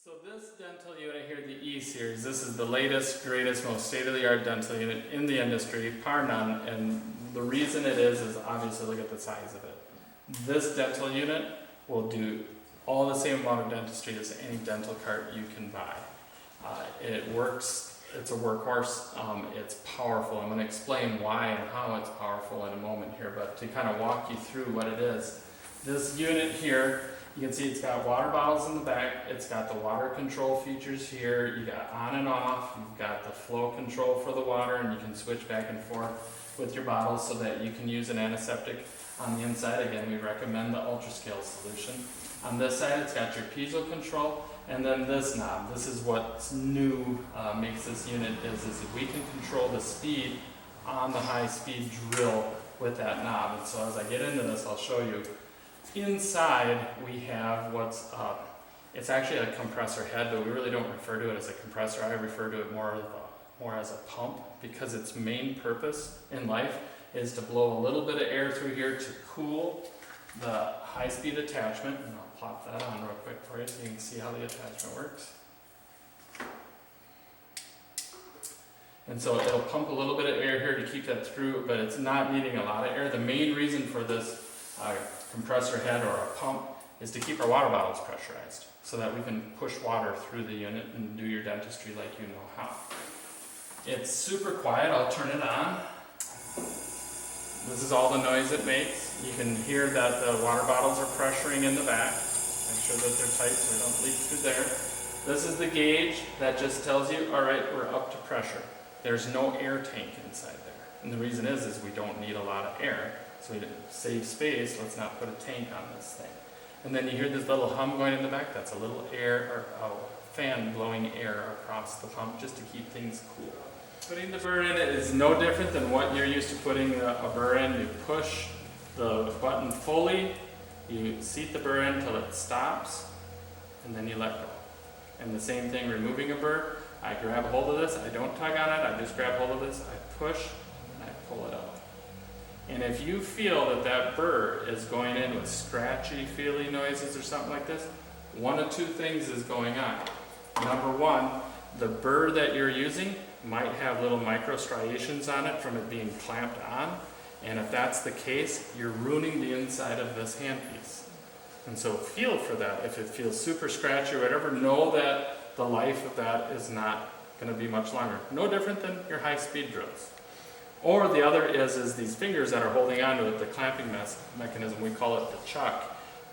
So this dental unit here, the E-Series, this is the latest, greatest, most state-of-the-art dental unit in the industry, par none, and the reason it is obviously look at the size of it. This dental unit will do all the same amount of dentistry as any dental cart you can buy. It works, it's a workhorse, it's powerful. I'm going to explain why and how it's powerful in a moment here, but to kind of walk you through what it is. This unit here, you can see it's got water bottles in the back, it's got the water control features here, you got on and off, you've got the flow control for the water, and you can switch back and forth with your bottles so that you can use an antiseptic on the inside. Again, we recommend the ultra scale solution. On this side, it's got your piezo control, and then this knob. This is what's new, makes this unit is we can control the speed on the high speed drill with that knob. And so as I get into this, I'll show you. Inside we have what's it's actually a compressor head, but we really don't refer to it as a compressor. I refer to it more as a pump, because its main purpose in life is to blow a little bit of air through here to cool the high-speed attachment. And I'll plop that on real quick for you so you can see how the attachment works. And so it'll pump a little bit of air here to keep that through, but it's not needing a lot of air. The main reason for this compressor head or a pump is to keep our water bottles pressurized so that we can push water through the unit and do your dentistry like you know how. It's super quiet. I'll turn it on. This is all the noise it makes. You can hear that the water bottles are pressuring in the back. Make sure that they're tight so they don't leak through there. This is the gauge that just tells you, all right, we're up to pressure. There's no air tank inside there. And the reason is we don't need a lot of air. So we save space, let's not put a tank on this thing. And then you hear this little hum going in the back. That's a little air, or a fan blowing air across the pump just to keep things cool. Putting the burr in it is no different than what you're used to putting a burr in. You push the button fully, you seat the burr in until it stops, and then you let go. And the same thing, removing a burr, I grab hold of this, I don't tug on it, I just grab hold of this, I push, and I pull it out. And if you feel that that burr is going in with scratchy, feely noises or something like this, one of two things is going on. Number one, the burr that you're using might have little micro striations on it from it being clamped on. And if that's the case, you're ruining the inside of this handpiece. And so feel for that. If it feels super scratchy or whatever, know that the life of that is not going to be much longer. No different than your high-speed drills. Or the other is these fingers that are holding onto it, the clamping mechanism, we call it the chuck.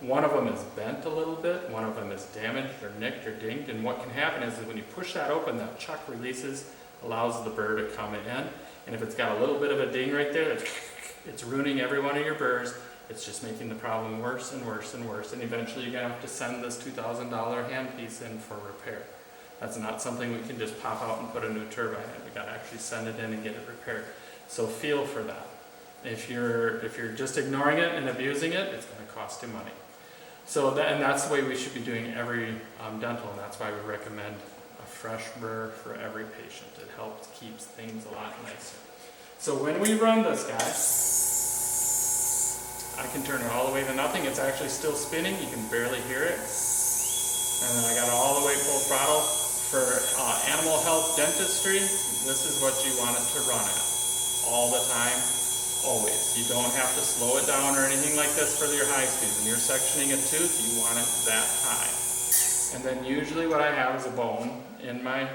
One of them is bent a little bit, one of them is damaged or nicked or dinged, and what can happen is that when you push that open, that chuck releases, allows the burr to come in, and if it's got a little bit of a ding right there, it's ruining every one of your burrs. It's just making the problem worse and worse and worse, and eventually you're going to have to send this $2,000 handpiece in for repair. That's not something we can just pop out and put a new turbine in. We've got to actually send it in and get it repaired. So feel for that. If you're just ignoring it and abusing it, it's going to cost you money. So and that's the way we should be doing every dental, and that's why we recommend a fresh burr for every patient. It helps keeps things a lot nicer. So when we run this guy, I can turn it all the way to nothing. It's actually still spinning. You can barely hear it. And then I got it all the way full throttle. For animal health dentistry, this is what you want it to run at. All the time, always. You don't have to slow it down or anything like this for your high speed. When you're sectioning a tooth, you want it that high. And then usually what I have is a bone in my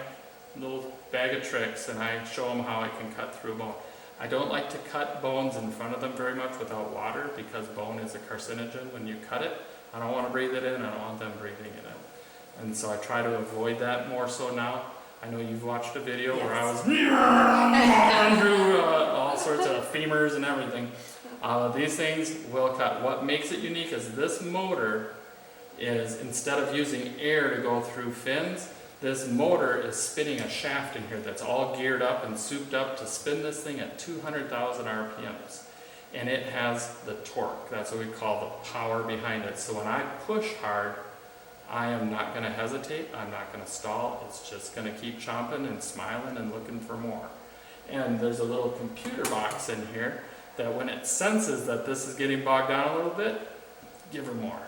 little bag of tricks, and I show them how I can cut through a bone. I don't like to cut bones in front of them very much without water, because bone is a carcinogen when you cut it. I don't want to breathe it in, I don't want them breathing it in. And so I try to avoid that more so now. I know you've watched a video where I was through all sorts of femurs and everything. These things will cut. What makes it unique is this motor is, instead of using air to go through fins, this motor is spinning a shaft in here that's all geared up and souped up to spin this thing at 200,000 RPMs. And it has the torque. That's what we call the power behind it. So when I push hard, I am not going to hesitate, I'm not going to stall, it's just going to keep chomping and smiling and looking for more. And there's a little computer box in here that when it senses that this is getting bogged down a little bit, give her more.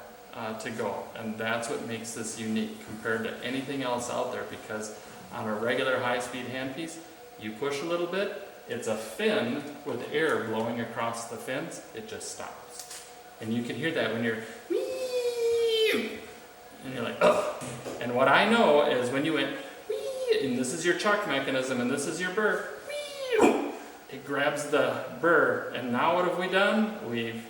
to go, and that's what makes this unique compared to anything else out there, because on a regular high-speed handpiece, you push a little bit, it's a fin with air blowing across the fins, it just stops. And you can hear that when you're and you're like, oh. And what I know is when you went and this is your chuck mechanism and this is your burr, it grabs the burr, and now what have we done? We've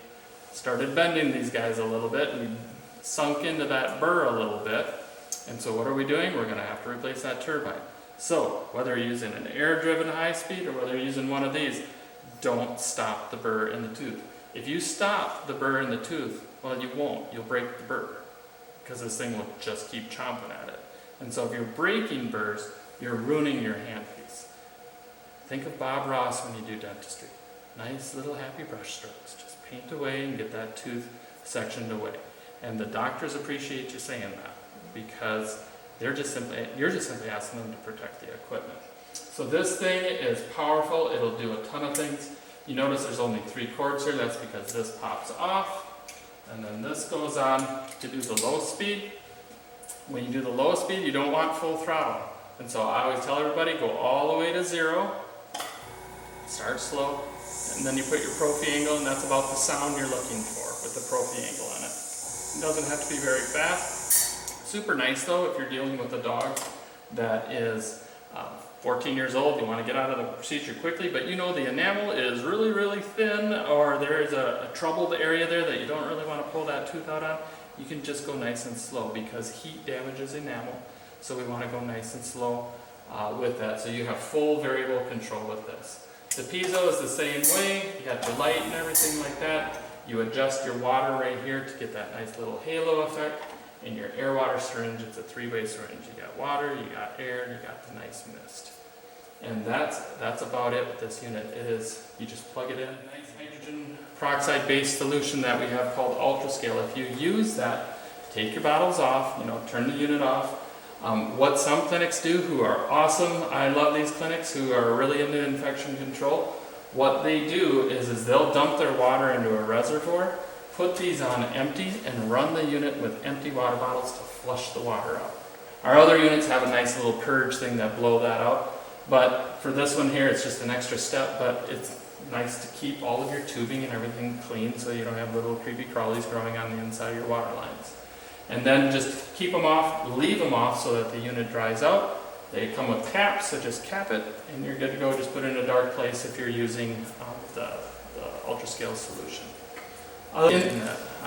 started bending these guys a little bit, we've sunk into that burr a little bit, and so what are we doing? We're going to have to replace that turbine. So whether you're using an air-driven high-speed or whether you're using one of these, don't stop the burr in the tooth. If you stop the burr in the tooth, well, you won't. You'll break the burr because this thing will just keep chomping at it. And so if you're breaking burrs, you're ruining your handpiece. Think of Bob Ross when you do dentistry. Nice little happy brush strokes. Just paint away and get that tooth sectioned away. And the doctors appreciate you saying that because you're just simply asking them to protect the equipment. So this thing is powerful. It'll do a ton of things. You notice there's only 3 cords here. That's because this pops off. And then this goes on to do the low speed. When you do the low speed, you don't want full throttle. And so I always tell everybody, go all the way to 0. Start slow. And then you put your profi angle, and that's about the sound you're looking for with the profi angle on it. It doesn't have to be very fast. Super nice though if you're dealing with a dog that is 14 years old, you want to get out of the procedure quickly, but you know the enamel is really, really thin, or there is a troubled area there that you don't really want to pull that tooth out on, you can just go nice and slow because heat damages enamel, so we want to go nice and slow with that. So you have full variable control with this. The Piezo is the same way. You got your light and everything like that. You adjust your water right here to get that nice little halo effect. In your air water syringe, it's a 3-way syringe. You got water, you got air, and you got the nice mist. And that's about it with this unit. It is, you just plug it in. Nice hydrogen peroxide based solution that we have called UltraScale. If you use that, take your bottles off, turn the unit off. What some clinics do who are awesome, I love these clinics who are really into infection control, what they do is they'll dump their water into a reservoir, put these on empty, and run the unit with empty water bottles to flush the water out. Our other units have a nice little purge thing that blow that out, but for this one here it's just an extra step, but it's nice to keep all of your tubing and everything clean so you don't have little creepy crawlies growing on the inside of your water lines. And then just keep them off, leave them off so that the unit dries out. They come with caps, so just cap it and you're good to go. Just put it in a dark place if you're using the UltraScale solution.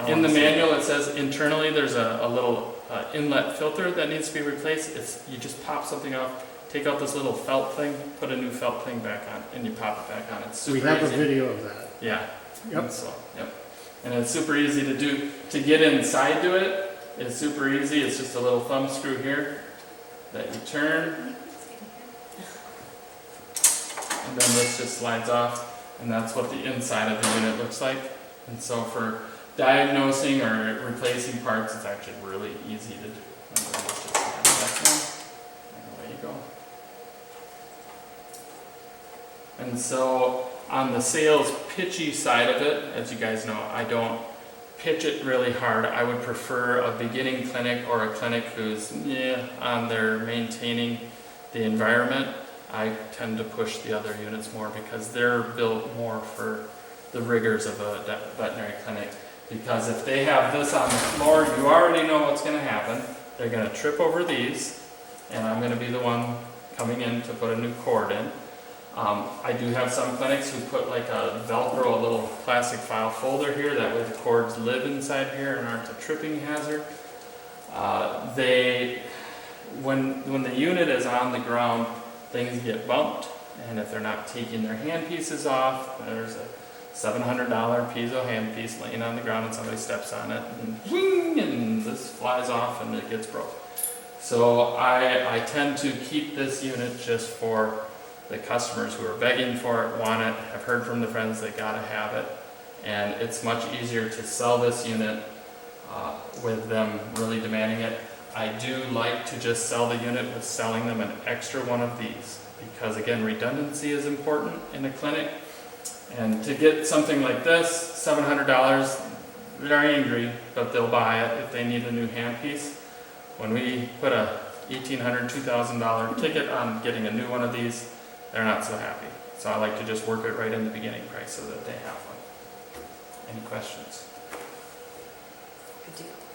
In the manual it says internally there's a little inlet filter that needs to be replaced. You just pop something off, take out this little felt thing, put a new felt thing back on, and you pop it back on. It's super easy. We have a video of that. Yeah. Yep. And so, yep. And it's super easy to do. To get inside to it, it's super easy. It's just a little thumb screw here that you turn, and then this just slides off, and that's what the inside of the unit looks like. And so for diagnosing or replacing parts, it's actually really easy to do. And then let's just slide that one, and away you go. And so on the sales pitchy side of it, as you guys know, I don't pitch it really hard. I would prefer a beginning clinic or a clinic who's on their maintaining the environment. I tend to push the other units more because they're built more for the rigors of a veterinary clinic. Because if they have this on the floor, you already know what's going to happen. They're going to trip over these, and I'm going to be the one coming in to put a new cord in. I do have some clinics who put like a Velcro, a little plastic file folder here, that way the cords live inside here and aren't a tripping hazard. When the unit is on the ground, things get bumped, and if they're not taking their handpieces off, there's a $700 Piezo handpiece laying on the ground and somebody steps on it, and wing, and this flies off and it gets broke. So I tend to keep this unit just for the customers who are begging for it, want it, have heard from the friends they gotta have it, and it's much easier to sell this unit with them really demanding it. I do like to just sell the unit with selling them an extra one of these, because again, redundancy is important in a clinic, and to get something like this, $700, they're angry, but they'll buy it if they need a new handpiece. When we put a $1,800, $2,000 ticket on getting a new one of these, they're not so happy. So I like to just work it right in the beginning price so that they have one. Any questions? Good deal.